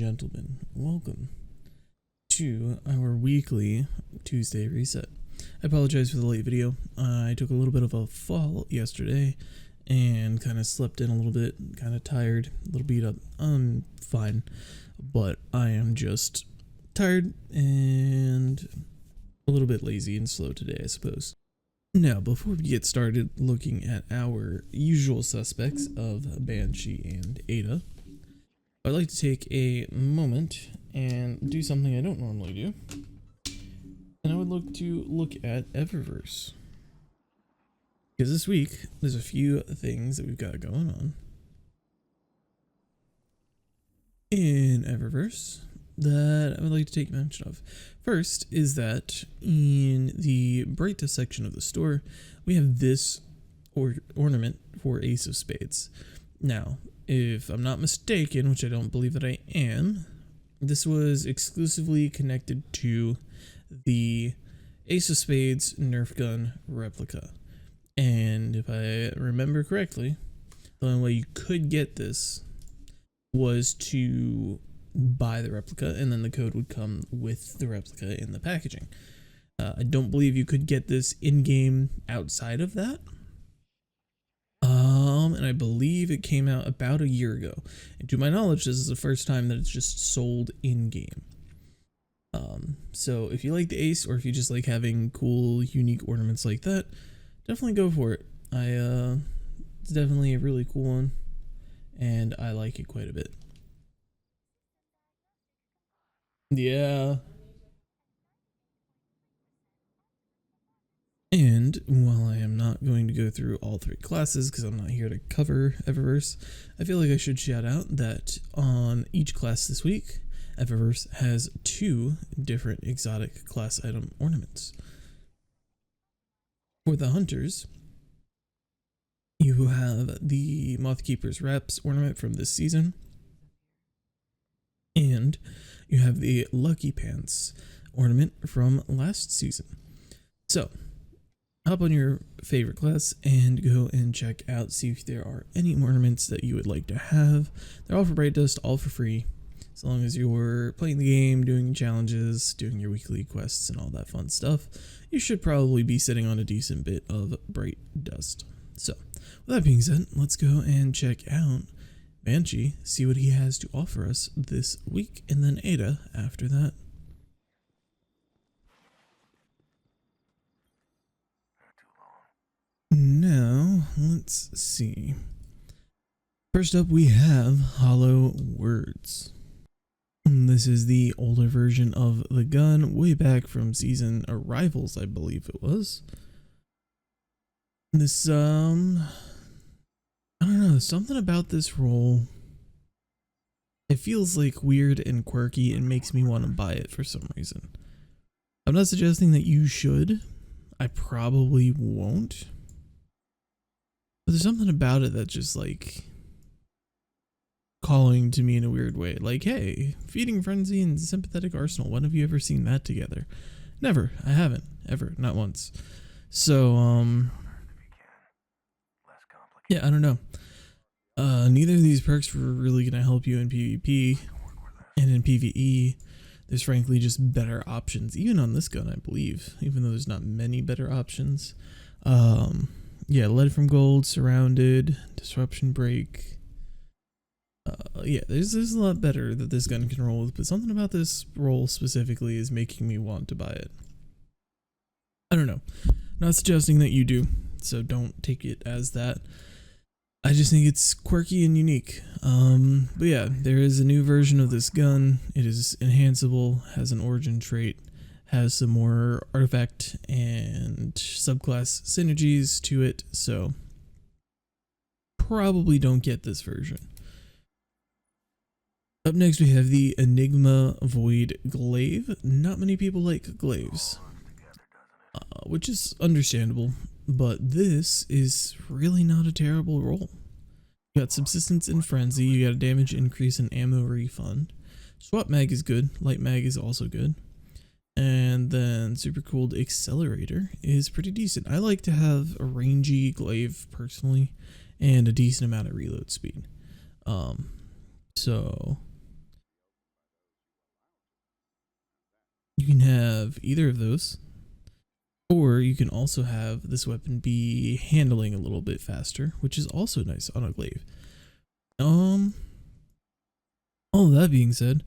gentlemen, welcome to our weekly Tuesday reset. I apologize for the late video. I took a little bit of a fall yesterday and kind of slept in a little bit, kind of tired, a little beat up. I'm fine, but I am just tired and a little bit lazy and slow today, I suppose. Now, before we get started looking at our usual suspects of Banshee and Ada, I'd like to take a moment and do something I don't normally do. And I would look at Eververse. Because this week, there's a few things that we've got going on in Eververse that I would like to take mention of. First is that in the Brighta section of the store, we have this ornament for Ace of Spades. Now, if I'm not mistaken, which I don't believe that I am, this was exclusively connected to the Ace of Spades Nerf gun replica. And if I remember correctly, the only way you could get this was to buy the replica, and then the code would come with the replica in the packaging. I don't believe you could get this in-game outside of that. And I believe it came out about a year ago. And to my knowledge, this is the first time that it's just sold in-game. So if you like the Ace, or if you just like having cool, unique ornaments like that, definitely go for it. It's definitely a really cool one, and I like it quite a bit. Yeah. And while I am not going to go through all three classes because I'm not here to cover Eververse, I feel like I should shout out that on each class this week, Eververse has 2 different exotic class item ornaments. For the hunters, you have the Mothkeeper's Wraps ornament from this season, and you have the Lucky Pants ornament from last season. So, hop on your favorite class and go and check out, see if there are any ornaments that you would like to have. They're all for Bright Dust, all for free, as long as you're playing the game, doing challenges, doing your weekly quests, and all that fun stuff. You should probably be sitting on a decent bit of Bright Dust. So, with that being said, let's go and check out Banshee, see what he has to offer us this week, and then Ada after that. Now, let's see. First up, we have Hollow Words. This is the older version of the gun, way back from season Arrivals, I believe it was. This, I don't know, something about this roll, it feels like weird and quirky and makes me want to buy it for some reason. I'm not suggesting that you should. I probably won't. But there's something about it that just like calling to me in a weird way. Like, hey, Feeding Frenzy and Sympathetic Arsenal. When have you ever seen that together? Never. I haven't. Ever. Not once. So, yeah, I don't know. Neither of these perks were really going to help you in PvP, and in PvE, there's frankly just better options, even on this gun, I believe, even though there's not many better options. Yeah, Lead from Gold, Surrounded, Disruption Break. Yeah, there's a lot better that this gun can roll with, but something about this roll specifically is making me want to buy it. I don't know. Not suggesting that you do, so don't take it as that. I just think it's quirky and unique. But yeah, there is a new version of this gun. It is enhanceable, has an origin trait, has some more artifact and subclass synergies to it, so probably don't get this version. Up next, we have the Enigma Void Glaive. Not many people like glaives, which is understandable, but this is really not a terrible roll. You got Subsistence and Frenzy, you got a damage increase and ammo refund. Swap mag is good, light mag is also good. And then Super Cooled Accelerator is pretty decent. I like to have a rangy glaive personally, and a decent amount of reload speed. So have either of those, or you can also have this weapon be handling a little bit faster, which is also nice on a glaive. All that being said,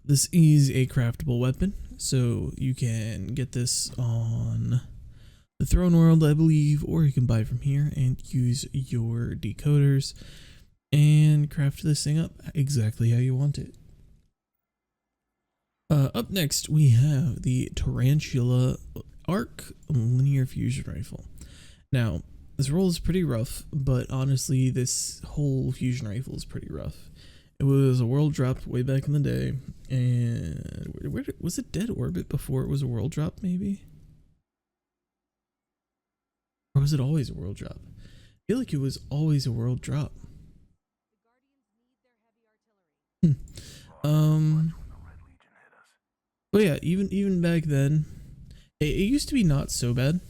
this is a craftable weapon, so you can get this on the Throne World, I believe, or you can buy from here and use your decoders and craft this thing up exactly how you want it. Up next, we have the Tarantula Arc Linear Fusion Rifle. Now, this roll is pretty rough, but honestly, this whole fusion rifle is pretty rough. It was a world drop way back in the day, and was it dead orbit before it was a world drop, maybe? Or was it always a world drop? I feel like it was always a world drop. But yeah, even back then, it used to be not so bad.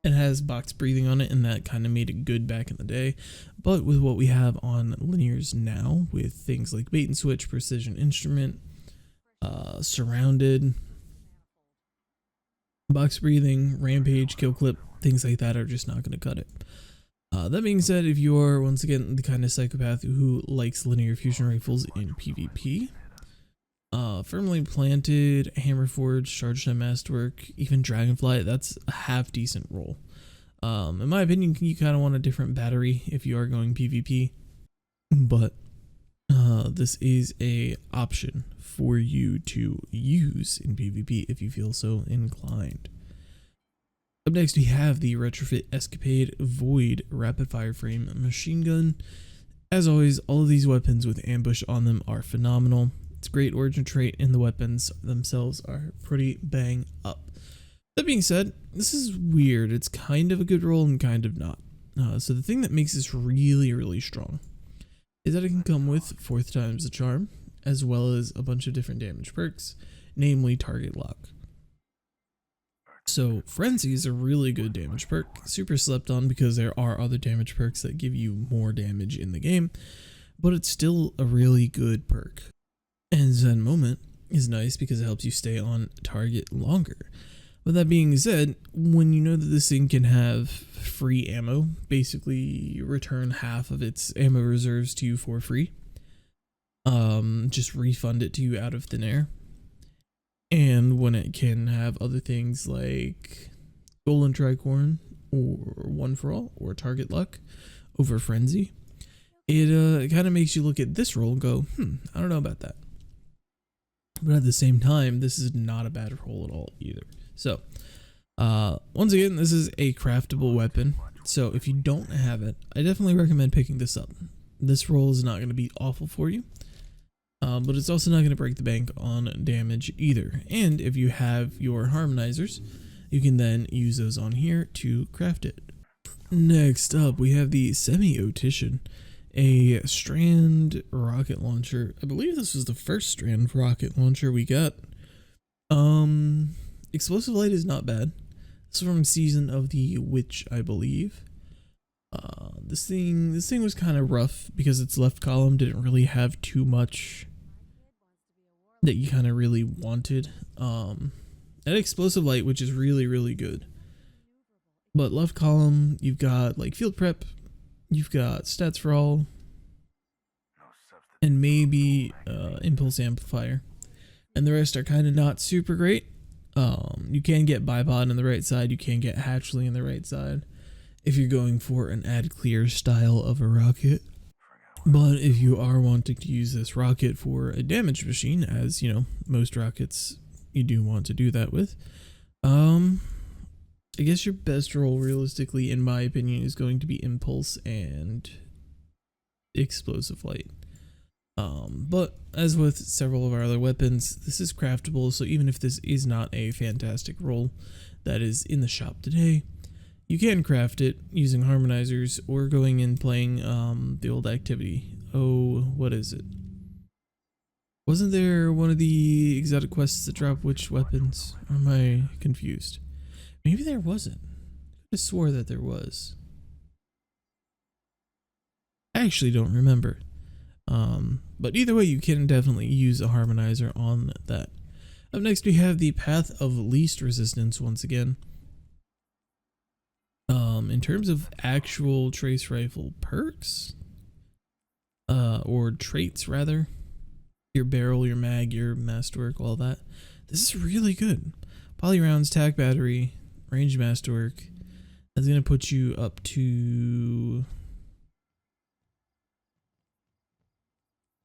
It has box breathing on it, and that kind of made it good back in the day. But with what we have on linears now, with things like bait and switch, precision instrument, surrounded, box breathing, rampage, kill clip, things like that are just not going to cut it. That being said, if you're once again the kind of psychopath who likes linear fusion rifles in PvP, firmly planted, hammer forge, charge time masterwork, even dragonfly, that's a half decent roll. In my opinion, you kind of want a different battery if you are going PvP, but this is a option for you to use in PvP if you feel so inclined. Up next, we have the Retrofit Escapade Void Rapid Fire Frame Machine Gun. As always, all of these weapons with ambush on them are phenomenal. It's a great origin trait, and the weapons themselves are pretty bang up. That being said, this is weird. It's kind of a good roll and kind of not. So the thing that makes this really, really strong is that it can come with 4th times the charm, as well as a bunch of different damage perks, namely target lock. So Frenzy is a really good damage perk, super slept on because there are other damage perks that give you more damage in the game, but it's still a really good perk. And Zen Moment is nice because it helps you stay on target longer. With that being said, when you know that this thing can have free ammo, basically return half of its ammo reserves to you for free, just refund it to you out of thin air. And when it can have other things like Golden Tricorn or One for All or Target Luck over Frenzy, it kind of makes you look at this roll and go, I don't know about that. But at the same time, this is not a bad roll at all either. So, once again, this is a craftable weapon. So if you don't have it, I definitely recommend picking this up. This roll is not going to be awful for you. But it's also not going to break the bank on damage either. And if you have your harmonizers, you can then use those on here to craft it. Next up, we have the Semi-Otician, a strand rocket launcher. I believe this was the first strand rocket launcher we got. Explosive light is not bad. This is from Season of the Witch, I believe. This thing was kind of rough because its left column didn't really have too much that you kind of really wanted. That explosive light, which is really, really good. But left column, you've got like field prep, you've got stats for all, and maybe impulse amplifier. And the rest are kind of not super great. You can get Bipod on the right side, you can get Hatchling on the right side if you're going for an add clear style of a rocket. But if you are wanting to use this rocket for a damage machine, as you know, most rockets you do want to do that with, I guess your best roll realistically, in my opinion, is going to be impulse and explosive light. But as with several of our other weapons, this is craftable, so even if this is not a fantastic roll that is in the shop today, you can craft it using harmonizers or going and playing the old activity. Oh, what is it? Wasn't there one of the exotic quests that drop witch weapons? Or am I confused? Maybe there wasn't. I could have swore that there was. I actually don't remember. But either way, you can definitely use a harmonizer on that. Up next we have the Path of Least Resistance once again. In terms of actual trace rifle perks, or traits rather, your barrel, your mag, your masterwork, all that, this is really good. Poly rounds, tac battery, range masterwork. That's gonna put you up to,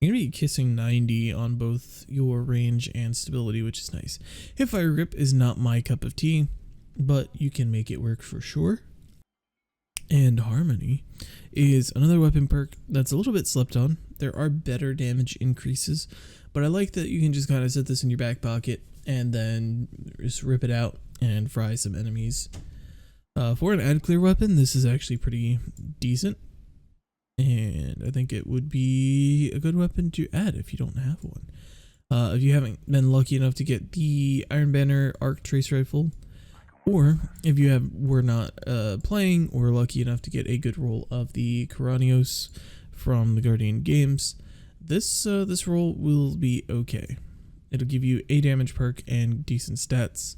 you're gonna be kissing 90 on both your range and stability, which is nice. Hipfire grip is not my cup of tea, but you can make it work for sure. And Harmony is another weapon perk that's a little bit slept on. There are better damage increases, but I like that you can just kind of set this in your back pocket and then just rip it out and fry some enemies. For an add clear weapon, this is actually pretty decent, and I think it would be a good weapon to add if you don't have one. If you haven't been lucky enough to get the Iron Banner Arc Trace Rifle, or if you were not playing or lucky enough to get a good roll of the Coranios from the Guardian games, this roll will be okay. It'll give you a damage perk and decent stats.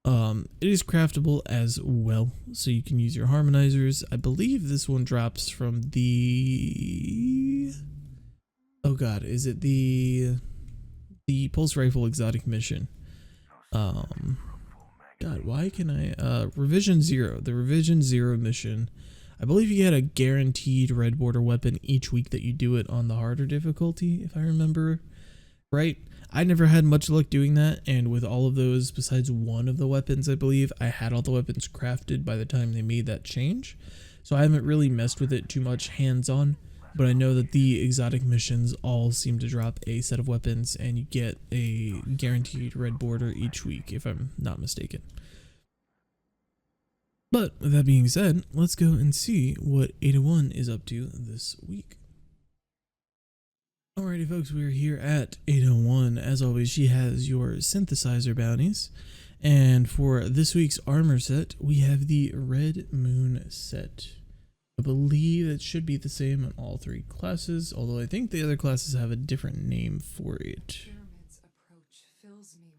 It is craftable as well, so you can use your harmonizers. I believe this one drops from the, oh god, is it the Pulse Rifle Exotic Mission? God, why can I, Revision 0, the Revision 0 mission. I believe you get a guaranteed red border weapon each week that you do it on the harder difficulty, if I remember right. I never had much luck doing that, and with all of those, besides one of the weapons, I believe, I had all the weapons crafted by the time they made that change. So I haven't really messed with it too much hands-on, but I know that the exotic missions all seem to drop a set of weapons, and you get a guaranteed red border each week, if I'm not mistaken. But with that being said, let's go and see what Ada1 is up to this week. Alrighty folks, we're here at 801. As always, she has your synthesizer bounties. And for this week's armor set, we have the Red Moon set. I believe it should be the same on all three classes, although I think the other classes have a different name for it.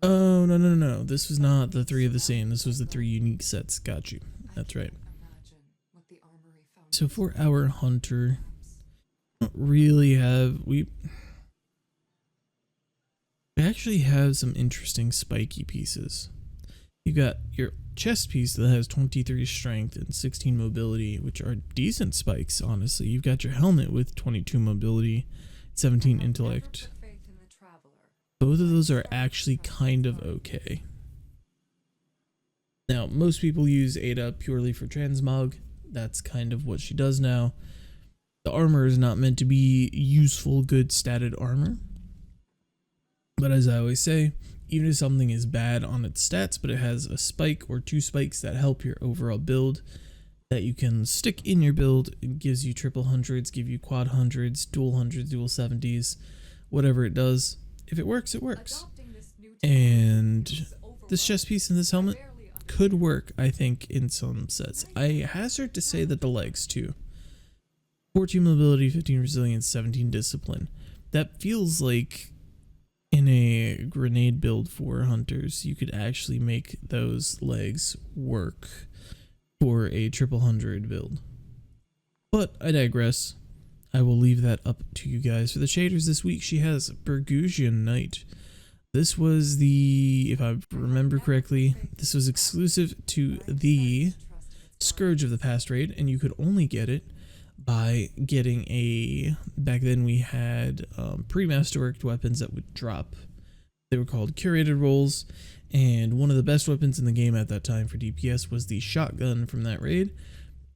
Oh, no. This was not the three of the same. This was the three unique sets. Got you. That's right. So for our hunter, really have we actually have some interesting spiky pieces. You got your chest piece that has 23 strength and 16 mobility, which are decent spikes, honestly. You've got your helmet with 22 mobility, 17 intellect. Both of those are actually kind of okay. Now, most people use Ada purely for transmog. That's kind of what she does now. The armor is not meant to be useful, good statted armor. But as I always say, even if something is bad on its stats, but it has a spike or two spikes that help your overall build, that you can stick in your build, it gives you triple hundreds, give you quad hundreds, dual 70s, whatever it does. If it works, it works. And this chest piece and this helmet could work, I think, in some sets. I hazard to say that the legs too. 14 mobility, 15 resilience, 17 discipline. That feels like in a grenade build for hunters, you could actually make those legs work for a 100 build. But I digress. I will leave that up to you guys. For the shaders this week, she has Burgusian Knight. This was the, if I remember correctly, this was exclusive to the Scourge of the Past raid, and you could only get it by getting a, back then we had pre-masterworked weapons that would drop. They were called curated rolls, and one of the best weapons in the game at that time for DPS was the shotgun from that raid,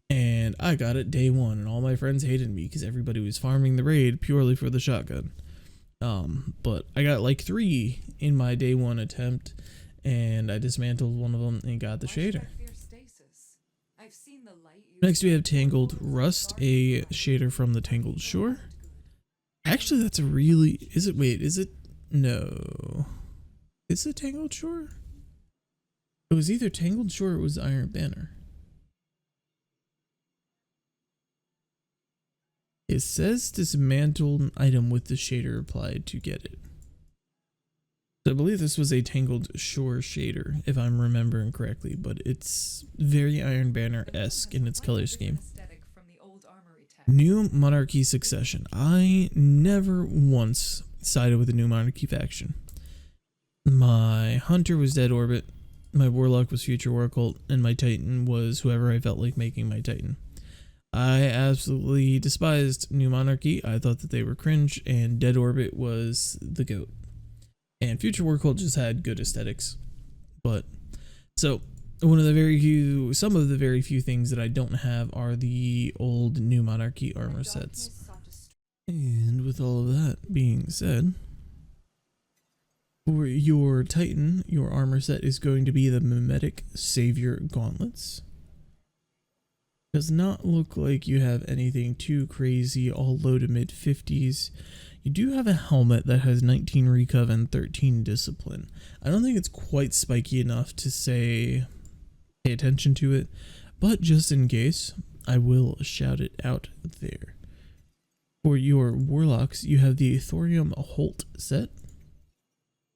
and I got it day one, and all my friends hated me because everybody was farming the raid purely for the shotgun. But I got like 3 in my day one attempt, and I dismantled one of them and got the shader. Next we have Tangled Rust, a shader from the Tangled Shore. Actually, that's a really, is it, wait, is it, no. Is it Tangled Shore? It was either Tangled Shore or it was Iron Banner. It says dismantle an item with the shader applied to get it. So I believe this was a Tangled Shore shader, if I'm remembering correctly, but it's very Iron Banner-esque in its color scheme. New Monarchy Succession. I never once sided with the New Monarchy faction. My Hunter was Dead Orbit, my Warlock was Future War Cult, and my Titan was whoever I felt like making my Titan. I absolutely despised New Monarchy. I thought that they were cringe, and Dead Orbit was the GOAT. And Future War Cult just had good aesthetics. But, so, some of the very few things that I don't have are the old New Monarchy armor sets. And with all of that being said, for your Titan, your armor set is going to be the Mimetic Savior Gauntlets. Does not look like you have anything too crazy, all low to mid 50s. You do have a helmet that has 19 recov and 13 discipline. I don't think it's quite spiky enough to say pay attention to it, but just in case, I will shout it out there. For your Warlocks, you have the Thorium Holt set.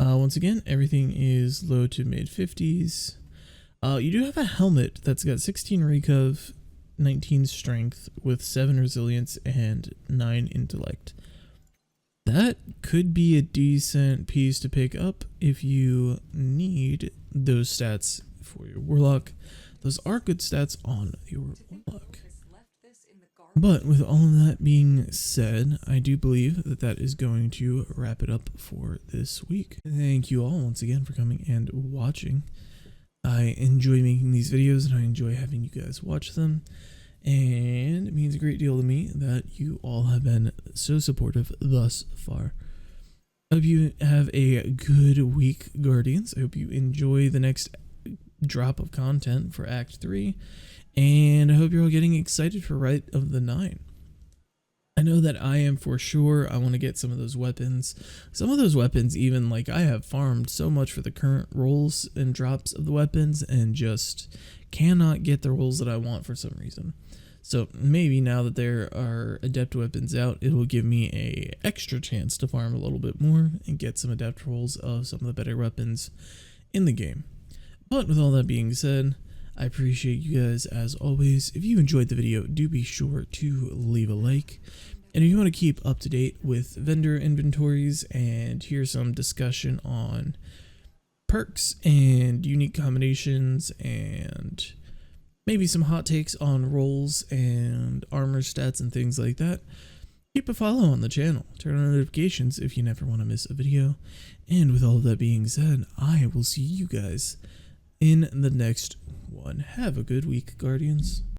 Once again, everything is low to mid 50s. You do have a helmet that's got 16 recov, 19 strength with 7 resilience and 9 intellect. That could be a decent piece to pick up if you need those stats for your Warlock. Those are good stats on your Warlock. But with all of that being said, I do believe that that is going to wrap it up for this week. Thank you all once again for coming and watching. I enjoy making these videos and I enjoy having you guys watch them. And it means a great deal to me that you all have been so supportive thus far. I hope you have a good week, Guardians. I hope you enjoy the next drop of content for Act 3. And I hope you're all getting excited for Rite of the Nine. I know that I am for sure. I want to get some of those weapons. Some of those weapons, even like I have farmed so much for the current rolls and drops of the weapons and just cannot get the rolls that I want for some reason. So maybe now that there are adept weapons out, it will give me a extra chance to farm a little bit more and get some adept rolls of some of the better weapons in the game. But with all that being said, I appreciate you guys as always. If you enjoyed the video, do be sure to leave a like. And if you want to keep up to date with vendor inventories and hear some discussion on perks and unique combinations and maybe some hot takes on rolls and armor stats and things like that, keep a follow on the channel. Turn on notifications if you never want to miss a video. And with all of that being said, I will see you guys in the next one. Have a good week, Guardians.